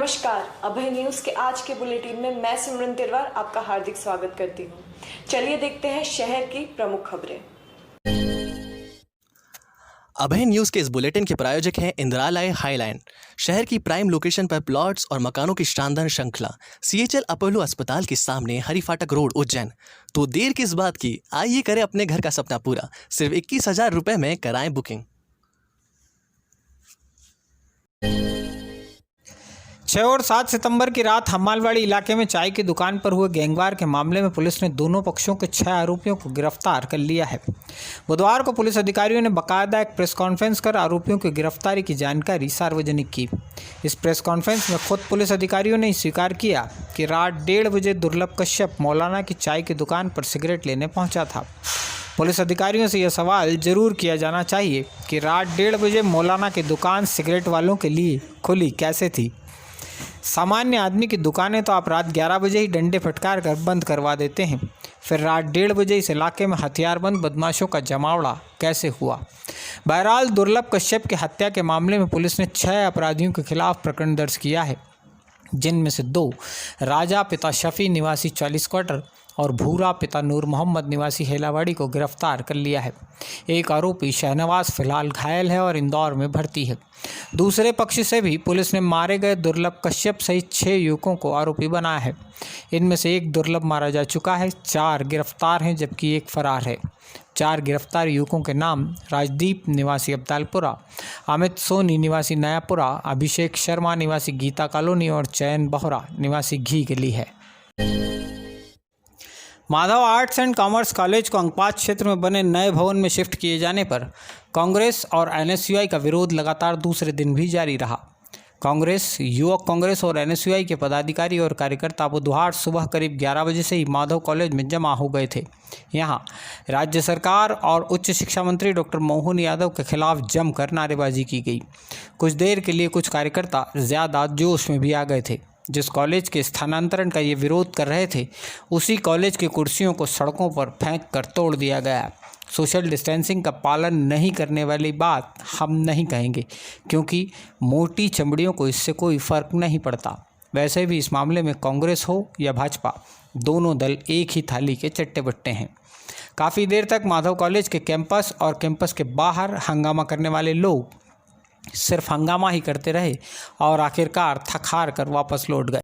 नमस्कार, अभय न्यूज के आज के बुलेटिन में मैं सिमरन तिरवार आपका हार्दिक स्वागत करती हूँ। चलिए देखते हैं शहर की प्रमुख खबरें। अभय न्यूज के इस बुलेटिन के प्रायोजक हैं इंदिरालय हाईलैंड। शहर की प्राइम लोकेशन पर प्लॉट्स और मकानों की शानदार श्रृंखला CHL अपोलो अस्पताल के सामने हरी फाटक रोड, उज्जैन। तो देर किस बात की, आइए करें अपने घर का सपना पूरा। सिर्फ 21,000 रुपये में कराएं बुकिंग। 6 और 7 सितंबर की रात हमालवाड़ी इलाके में चाय की दुकान पर हुए गैंगवार के मामले में पुलिस ने दोनों पक्षों के 6 आरोपियों को गिरफ्तार कर लिया है। बुधवार को पुलिस अधिकारियों ने बाकायदा एक प्रेस कॉन्फ्रेंस कर आरोपियों की गिरफ्तारी की जानकारी सार्वजनिक की। इस प्रेस कॉन्फ्रेंस में खुद पुलिस अधिकारियों ने स्वीकार किया कि रात 1:30 बजे दुर्लभ कश्यप मौलाना की चाय की दुकान पर सिगरेट लेने पहुंचा था। पुलिस अधिकारियों से यह सवाल जरूर किया जाना चाहिए कि रात 1:30 बजे मौलाना की दुकान सिगरेट वालों के लिए खुली कैसे थी। सामान्य आदमी की दुकानें तो आप रात 11 बजे ही डंडे फटकार कर बंद करवा देते हैं, फिर रात 1:30 बजे इस इलाके में हथियारबंद बदमाशों का जमावड़ा कैसे हुआ। बहरहाल दुर्लभ कश्यप की हत्या के मामले में पुलिस ने 6 अपराधियों के खिलाफ प्रकरण दर्ज किया है, जिनमें से 2 राजा पिता शफी निवासी 40 क्वार्टर और भूरा पिता नूर मोहम्मद निवासी हेलावाड़ी को गिरफ्तार कर लिया है। एक आरोपी शहनवाज फिलहाल घायल है और इंदौर में भर्ती है। दूसरे पक्ष से भी पुलिस ने मारे गए दुर्लभ कश्यप सहित 6 युवकों को आरोपी बनाया है। इनमें से एक दुर्लभ मारा जा चुका है, 4 गिरफ्तार हैं जबकि एक फरार है। 4 गिरफ्तार युवकों के नाम राजदीप निवासी अब्दालपुरा, अमित सोनी निवासी नयापुरा, अभिषेक शर्मा निवासी गीता कॉलोनी और चयन बोहरा निवासी घी गली है। Madhav arts and commerce college को अंकपात क्षेत्र में बने नए भवन में शिफ्ट किए जाने पर कांग्रेस और NSUI का विरोध लगातार दूसरे दिन भी जारी रहा। कांग्रेस, युवक कांग्रेस और NSUI के पदाधिकारी और कार्यकर्ता बुधवार सुबह करीब 11 बजे से ही माधव कॉलेज में जमा हो गए थे। यहां राज्य सरकार और उच्च शिक्षा मंत्री डॉक्टर मोहन यादव के खिलाफ जमकर नारेबाजी की गई। कुछ देर के लिए कुछ कार्यकर्ता ज़्यादा जोश में भी आ गए थे। जिस कॉलेज के स्थानांतरण का ये विरोध कर रहे थे, उसी कॉलेज की कुर्सियों को सड़कों पर फेंक कर तोड़ दिया गया। सोशल डिस्टेंसिंग का पालन नहीं करने वाली बात हम नहीं कहेंगे, क्योंकि मोटी चमड़ियों को इससे कोई फ़र्क नहीं पड़ता। वैसे भी इस मामले में कांग्रेस हो या भाजपा, दोनों दल एक ही थाली के चट्टे बट्टे हैं। काफ़ी देर तक माधव कॉलेज के कैंपस और कैंपस के बाहर हंगामा करने वाले लोग सिर्फ हंगामा ही करते रहे और आखिरकार थक हार कर वापस लौट गए।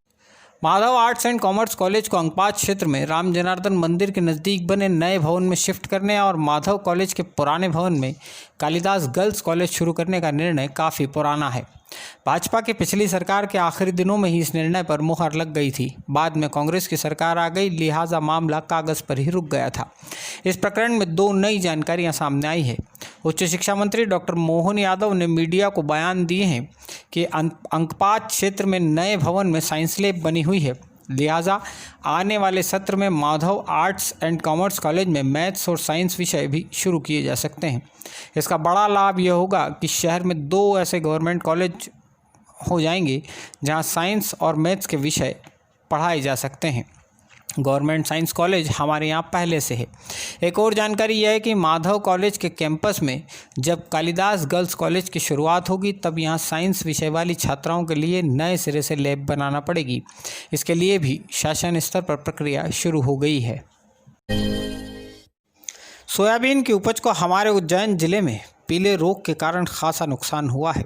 Madhav arts and commerce college को अंकपात क्षेत्र में राम जनार्दन मंदिर के नज़दीक बने नए भवन में शिफ्ट करने और माधव कॉलेज के पुराने भवन में कालिदास गर्ल्स कॉलेज शुरू करने का निर्णय काफ़ी पुराना है। भाजपा की पिछली सरकार के आखिरी दिनों में ही इस निर्णय पर मुहर लग गई थी। बाद में कांग्रेस की सरकार आ गई, लिहाजा मामला कागज़ पर ही रुक गया था। इस प्रकरण में 2 नई जानकारियां सामने आई है। उच्च शिक्षा मंत्री डॉक्टर मोहन यादव ने मीडिया को बयान दिए हैं कि अंकपात क्षेत्र में नए भवन में साइंस लैब बनी हुई है, लिहाजा आने वाले सत्र में Madhav arts and commerce college में मैथ्स और साइंस विषय भी शुरू किए जा सकते हैं। इसका बड़ा लाभ यह होगा कि शहर में 2 ऐसे गवर्नमेंट कॉलेज हो जाएंगे जहां साइंस और मैथ्स के विषय पढ़ाए जा सकते हैं। गवर्नमेंट साइंस कॉलेज हमारे यहाँ पहले से है। एक और जानकारी यह है कि माधव कॉलेज के कैंपस में जब कालिदास गर्ल्स कॉलेज की शुरुआत होगी, तब यहाँ साइंस विषय वाली छात्राओं के लिए नए सिरे से लैब बनाना पड़ेगी। इसके लिए भी शासन स्तर पर प्रक्रिया शुरू हो गई है। सोयाबीन की उपज को हमारे उज्जैन जिले में पीले रोग के कारण खासा नुकसान हुआ है।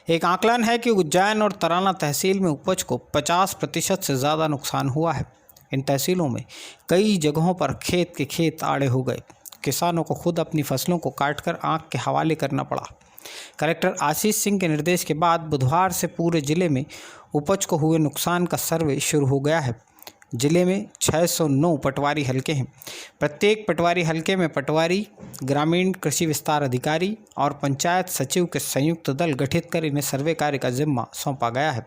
एक आकलन है कि उज्जैन और तराना तहसील में उपज को 50% से ज़्यादा नुकसान हुआ है। इन तहसीलों में कई जगहों पर खेत के खेत आड़े हो गए। किसानों को खुद अपनी फसलों को काटकर आंख के हवाले करना पड़ा। कलेक्टर आशीष सिंह के निर्देश के बाद बुधवार से पूरे जिले में उपज को हुए नुकसान का सर्वे शुरू हो गया है। जिले में 609 पटवारी हलके हैं। प्रत्येक पटवारी हलके में पटवारी, ग्रामीण कृषि विस्तार अधिकारी और पंचायत सचिव के संयुक्त दल गठित कर इन्हें सर्वे कार्य का जिम्मा सौंपा गया है।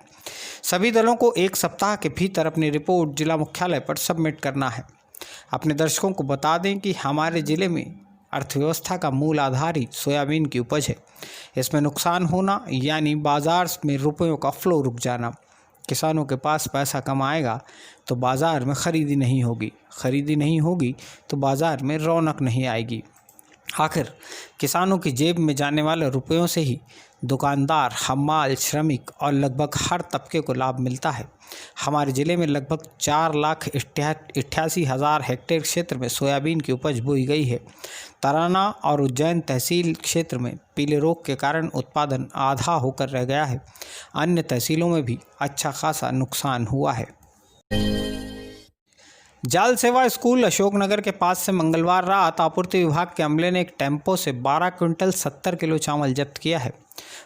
सभी दलों को 1 सप्ताह के भीतर अपनी रिपोर्ट जिला मुख्यालय पर सबमिट करना है। अपने दर्शकों को बता दें कि हमारे ज़िले में अर्थव्यवस्था का मूल आधार ही सोयाबीन की उपज है। इसमें नुकसान होना यानी बाजार में रुपयों का फ्लो रुक जाना। किसानों के पास पैसा कम आएगा तो बाज़ार में ख़रीदी नहीं होगी तो बाज़ार में रौनक नहीं आएगी। आखिर किसानों की जेब में जाने वाले रुपयों से ही दुकानदार, हमाल, श्रमिक और लगभग हर तबके को लाभ मिलता है। हमारे ज़िले में लगभग 4,88,000 हेक्टेयर क्षेत्र में सोयाबीन की उपज बोई गई है। तराना और उज्जैन तहसील क्षेत्र में पीले रोग के कारण उत्पादन आधा होकर रह गया है। अन्य तहसीलों में भी अच्छा खासा नुकसान हुआ है। जल सेवा स्कूल अशोकनगर के पास से मंगलवार रात आपूर्ति विभाग के अमले ने एक टेम्पो से 12 क्विंटल 70 किलो चावल जब्त किया है।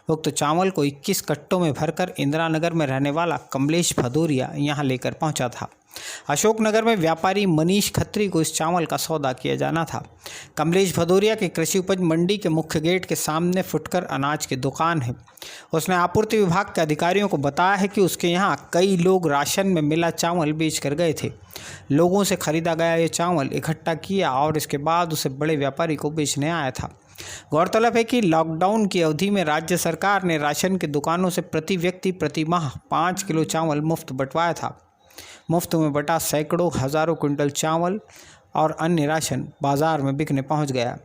उक्त चावल को 21 कट्टों में भरकर इंदिरा नगर में रहने वाला कमलेश भदौरिया यहां लेकर पहुंचा था। अशोकनगर में व्यापारी मनीष खत्री को इस चावल का सौदा किया जाना था। कमलेश भदौरिया की कृषि उपज मंडी के मुख्य गेट के सामने फुटकर अनाज की दुकान है। उसने आपूर्ति विभाग के अधिकारियों को बताया है कि उसके यहाँ कई लोग राशन में मिला चावल बेच कर गए थे। लोगों से खरीदा गया ये चावल इकट्ठा किया और इसके बाद उसे बड़े व्यापारी को बेचने आया था। गौरतलब है कि लॉकडाउन की अवधि में राज्य सरकार ने राशन की दुकानों से प्रति व्यक्ति प्रति माह 5 किलो चावल मुफ्त बंटवाया था। मुफ्त में बटा सैकड़ों हज़ारों क्विंटल चावल और अन्य राशन बाजार में बिकने पहुंच गया।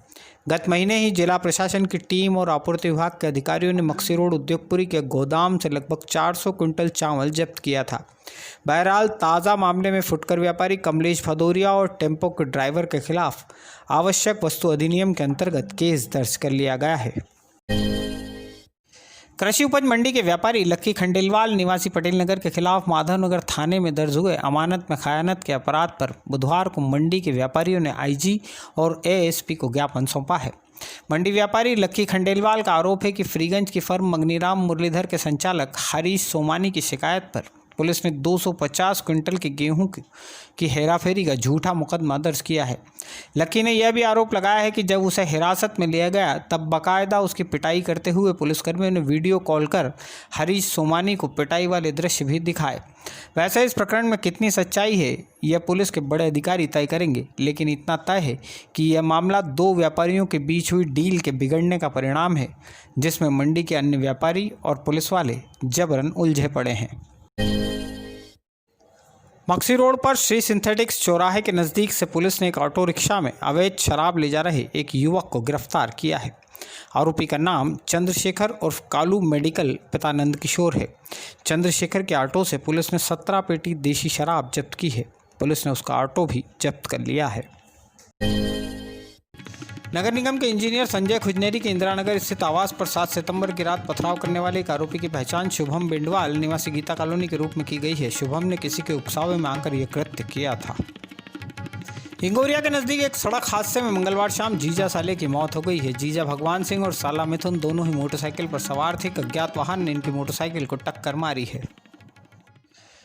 गत महीने ही जिला प्रशासन की टीम और आपूर्ति विभाग के अधिकारियों ने मक्सी रोड उद्योगपुरी के गोदाम से लगभग 400 क्विंटल चावल जब्त किया था। बहरहाल ताज़ा मामले में फुटकर व्यापारी कमलेश भदौरिया और टेम्पो के ड्राइवर के खिलाफ आवश्यक वस्तु अधिनियम के अंतर्गत केस दर्ज कर लिया गया है। कृषि उपज मंडी के व्यापारी लक्की खंडेलवाल निवासी पटेल नगर के खिलाफ माधवनगर थाने में दर्ज हुए अमानत में खयानत के अपराध पर बुधवार को मंडी के व्यापारियों ने आईजी और एएसपी को ज्ञापन सौंपा है। मंडी व्यापारी लक्की खंडेलवाल का आरोप है कि फ्रीगंज की फर्म मगनीराम मुरलीधर के संचालक हरीश सोमानी की शिकायत पर पुलिस ने 250 क्विंटल के गेहूं की हेराफेरी का झूठा मुकदमा दर्ज किया है। लक्की ने यह भी आरोप लगाया है कि जब उसे हिरासत में लिया गया तब बाकायदा उसकी पिटाई करते हुए पुलिसकर्मियों ने वीडियो कॉल कर हरीश सोमानी को पिटाई वाले दृश्य भी दिखाए। वैसे इस प्रकरण में कितनी सच्चाई है यह पुलिस के बड़े अधिकारी तय करेंगे, लेकिन इतना तय है कि यह मामला 2 व्यापारियों के बीच हुई डील के बिगड़ने का परिणाम है, जिसमें मंडी के अन्य व्यापारी और पुलिस वाले जबरन उलझे पड़े हैं। मक्सी रोड पर श्री सिंथेटिक्स चौराहे के नज़दीक से पुलिस ने एक ऑटो रिक्शा में अवैध शराब ले जा रहे एक युवक को गिरफ्तार किया है। आरोपी का नाम चंद्रशेखर उर्फ कालू मेडिकल पिता नंद किशोर है। चंद्रशेखर के ऑटो से पुलिस ने 17 पेटी देशी शराब जब्त की है। पुलिस ने उसका ऑटो भी जब्त कर लिया है। नगर निगम के इंजीनियर संजय खुजनेरी के इंदिरा नगर स्थित आवास पर 7 सितंबर की रात पथराव करने वाले एक आरोपी की पहचान शुभम बेंडवाल निवासी गीता कॉलोनी के रूप में की गई है। शुभम ने किसी के उकसावे में आकर यह कृत्य किया था। हिंगोरिया के नजदीक एक सड़क हादसे में मंगलवार शाम जीजा साले की मौत हो गई है। जीजा भगवान सिंह और साला मिथुन दोनों ही मोटरसाइकिल पर सवार थे। अज्ञात वाहन ने इनकी मोटरसाइकिल को टक्कर मारी है।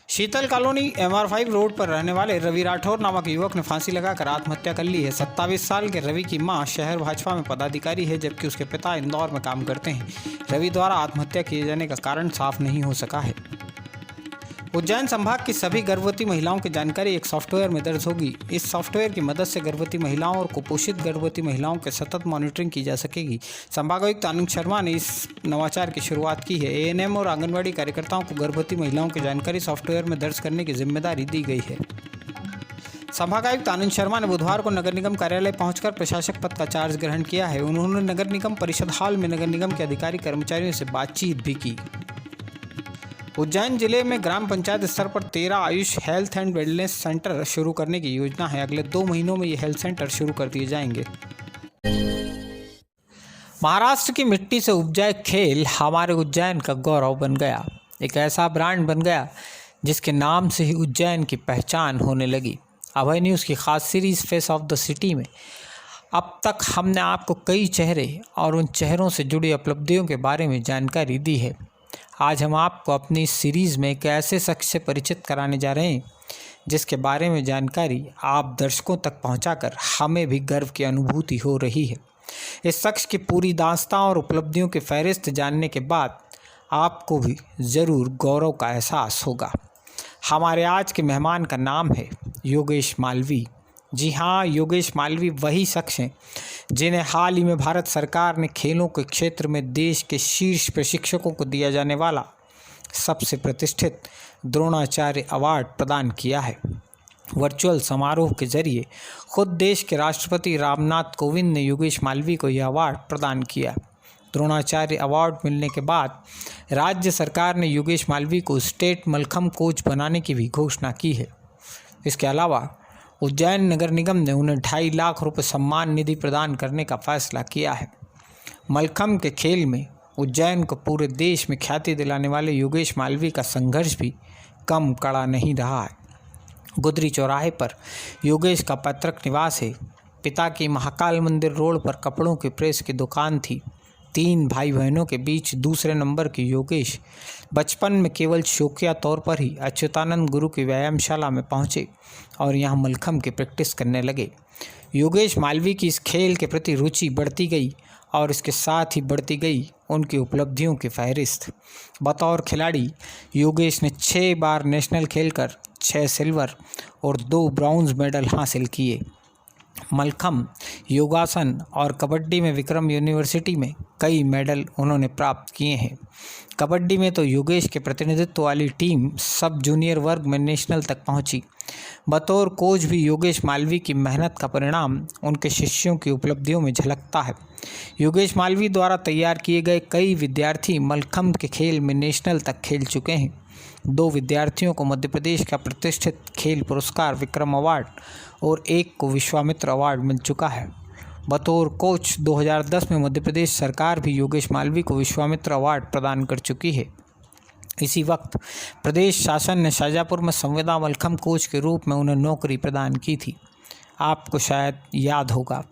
शीतल कॉलोनी MR5 रोड पर रहने वाले रवि राठौर नामक युवक ने फांसी लगाकर आत्महत्या कर ली है। 27 साल के रवि की मां शहर भाजपा में पदाधिकारी है, जबकि उसके पिता इंदौर में काम करते हैं। रवि द्वारा आत्महत्या किए जाने का कारण साफ नहीं हो सका है। उज्जैन संभाग की सभी गर्भवती महिलाओं की जानकारी एक सॉफ्टवेयर में दर्ज होगी। इस सॉफ्टवेयर की मदद से गर्भवती महिलाओं और कुपोषित गर्भवती महिलाओं के सतत मॉनिटरिंग की जा सकेगी। संभागायुक्त आनंद शर्मा ने इस नवाचार की शुरुआत की है। ANM और आंगनबाड़ी कार्यकर्ताओं को गर्भवती महिलाओं की जानकारी सॉफ्टवेयर में दर्ज करने की जिम्मेदारी दी गई है। संभागायुक्त आनंद शर्मा ने बुधवार को नगर निगम कार्यालय पहुंचकर प्रशासक पद का चार्ज ग्रहण किया है। उन्होंने नगर निगम परिषद हॉल में नगर निगम के अधिकारी कर्मचारियों से बातचीत भी की। उज्जैन जिले में ग्राम पंचायत स्तर पर 13 Ayush health and wellness centre शुरू करने की योजना है। अगले 2 महीनों में ये हेल्थ सेंटर शुरू कर दिए जाएंगे। महाराष्ट्र की मिट्टी से उपजाए खेल हमारे उज्जैन का गौरव बन गया। एक ऐसा ब्रांड बन गया जिसके नाम से ही उज्जैन की पहचान होने लगी। अभय न्यूज़ की खास series face of the city में अब तक हमने आपको कई चेहरे और उन चेहरों से जुड़ी उपलब्धियों के बारे में जानकारी दी है। आज हम आपको अपनी इस सीरीज़ में एक ऐसे शख्स से परिचित कराने जा रहे हैं जिसके बारे में जानकारी आप दर्शकों तक पहुंचाकर हमें भी गर्व की अनुभूति हो रही है। इस शख्स की पूरी दास्तां और उपलब्धियों की फहरिस्त जानने के बाद आपको भी ज़रूर गौरव का एहसास होगा। हमारे आज के मेहमान का नाम है योगेश मालवी। जी हाँ, योगेश मालवी वही शख्स हैं जिन्हें हाल ही में भारत सरकार ने खेलों के क्षेत्र में देश के शीर्ष प्रशिक्षकों को दिया जाने वाला सबसे प्रतिष्ठित द्रोणाचार्य अवार्ड प्रदान किया है। वर्चुअल समारोह के जरिए खुद देश के राष्ट्रपति रामनाथ कोविंद ने योगेश मालवी को यह अवार्ड प्रदान किया। द्रोणाचार्य अवार्ड मिलने के बाद राज्य सरकार ने योगेश मालवीय को स्टेट मलखम्ब कोच बनाने की भी घोषणा की है। इसके अलावा उज्जैन नगर निगम ने उन्हें 2.5 लाख रुपए सम्मान निधि प्रदान करने का फैसला किया है। मलखम्ब के खेल में उज्जैन को पूरे देश में ख्याति दिलाने वाले योगेश मालवीय का संघर्ष भी कम कड़ा नहीं रहा है। गुदरी चौराहे पर योगेश का पैतृक निवास है। पिता की महाकाल मंदिर रोड पर कपड़ों की प्रेस की दुकान थी। 3 भाई बहनों के बीच दूसरे नंबर के योगेश बचपन में केवल शौकिया तौर पर ही अच्युतानंद गुरु की व्यायामशाला में पहुंचे और यहां मलखम्ब की प्रैक्टिस करने लगे। योगेश मालवीय की इस खेल के प्रति रुचि बढ़ती गई और इसके साथ ही बढ़ती गई उनकी उपलब्धियों की फहरिस्त। बतौर खिलाड़ी योगेश ने 6 बार नेशनल खेलकर 6 सिल्वर और 2 ब्रॉन्ज मेडल हासिल किए। मलखम्ब, योगासन और कबड्डी में विक्रम यूनिवर्सिटी में कई मेडल उन्होंने प्राप्त किए हैं। कबड्डी में तो योगेश के प्रतिनिधित्व वाली टीम सब जूनियर वर्ग में नेशनल तक पहुंची। बतौर कोच भी योगेश मालवीय की मेहनत का परिणाम उनके शिष्यों की उपलब्धियों में झलकता है। योगेश मालवीय द्वारा तैयार किए गए कई विद्यार्थी मलखम्ब के खेल में नेशनल तक खेल चुके हैं। 2 विद्यार्थियों को मध्य प्रदेश का प्रतिष्ठित खेल पुरस्कार विक्रम अवार्ड और 1 को विश्वामित्र अवार्ड मिल चुका है। बतौर कोच 2010 में मध्य प्रदेश सरकार भी योगेश मालवीय को विश्वामित्र अवार्ड प्रदान कर चुकी है। इसी वक्त प्रदेश शासन ने शाजापुर में संविदा मलखम्ब कोच के रूप में उन्हें नौकरी प्रदान की थी। आपको शायद याद होगा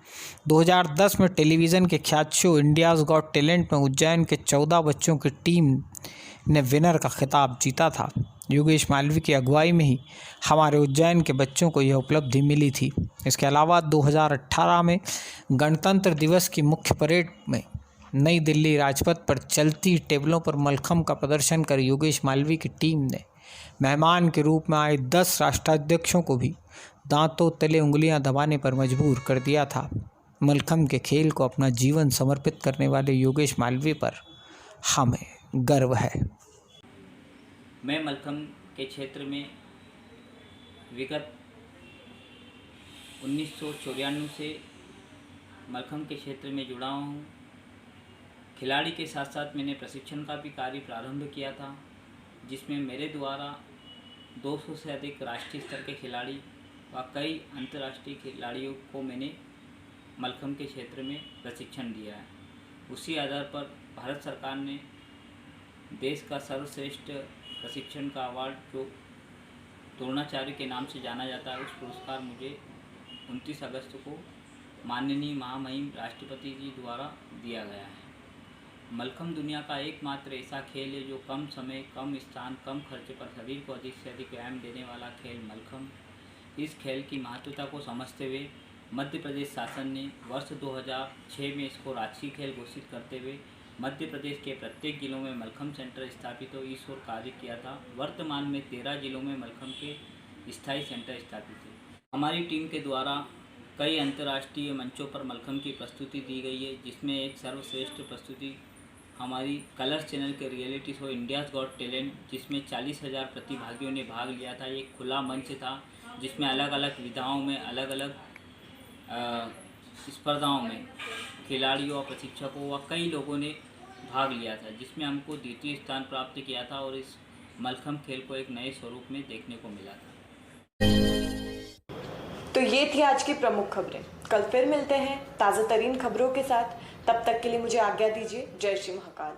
2010 में टेलीविज़न के ख्यात शो इंडियाज़ गॉट टैलेंट में उज्जैन के 14 बच्चों की टीम ने विनर का खिताब जीता था। योगेश मालवीय की अगुवाई में ही हमारे उज्जैन के बच्चों को यह उपलब्धि मिली थी। इसके अलावा 2018 में गणतंत्र दिवस की मुख्य परेड में नई दिल्ली राजपथ पर चलती टेबलों पर मलखम्ब का प्रदर्शन कर योगेश मालवीय की टीम ने मेहमान के रूप में आए 10 राष्ट्राध्यक्षों को भी दांतों तले उंगलियां दबाने पर मजबूर कर दिया था। मलखम्ब के खेल को अपना जीवन समर्पित करने वाले योगेश मालवीय पर हमें गर्व है। मैं मलखम्ब के क्षेत्र में विगत 1994 से मलखम्ब के क्षेत्र में जुड़ा हूँ। खिलाड़ी के साथ साथ मैंने प्रशिक्षण का भी कार्य प्रारंभ किया था, जिसमें मेरे द्वारा 200 से अधिक राष्ट्रीय स्तर के खिलाड़ी व कई अंतर्राष्ट्रीय खिलाड़ियों को मैंने मलखम्ब के क्षेत्र में प्रशिक्षण दिया है। उसी आधार पर भारत सरकार ने देश का सर्वश्रेष्ठ प्रशिक्षण का अवार्ड जो द्रोणाचार्य के नाम से जाना जाता है, उस पुरस्कार मुझे 29 अगस्त को माननीय महामहिम राष्ट्रपति जी द्वारा दिया गया है। मलखम्ब दुनिया का एकमात्र ऐसा खेल है जो कम समय, कम स्थान, कम खर्च पर शरीर को अधिक से अधिक व्यायाम देने वाला खेल मलखम्ब। इस खेल की महत्वता को समझते हुए मध्य प्रदेश शासन ने वर्ष 2006 में इसको राष्ट्रीय खेल घोषित करते हुए मध्य प्रदेश के प्रत्येक जिलों में मलखम्ब सेंटर स्थापित हो इस ओर कार्य किया था। वर्तमान में 13 जिलों में मलखम्ब के स्थायी सेंटर स्थापित है। हमारी टीम के द्वारा कई अंतर्राष्ट्रीय मंचों पर मलखम्ब की प्रस्तुति दी गई है, जिसमें एक सर्वश्रेष्ठ प्रस्तुति हमारी कलर्स चैनल के reality show India's got talent, जिसमें 40,000 प्रतिभागियों ने भाग लिया था। एक खुला मंच था जिसमें अलग अलग विधाओं में, अलग अलग स्पर्धाओं में खिलाड़ियों और प्रशिक्षकों व कई लोगों ने भाग लिया था, जिसमें हमको द्वितीय स्थान प्राप्त किया था और इस मलखम्ब खेल को एक नए स्वरूप में देखने को मिला था। तो ये थी आज की प्रमुख खबरें। कल फिर मिलते हैं ताज़ा तरीन खबरों के साथ। तब तक के लिए मुझे आज्ञा दीजिए। जय श्री महाकाल।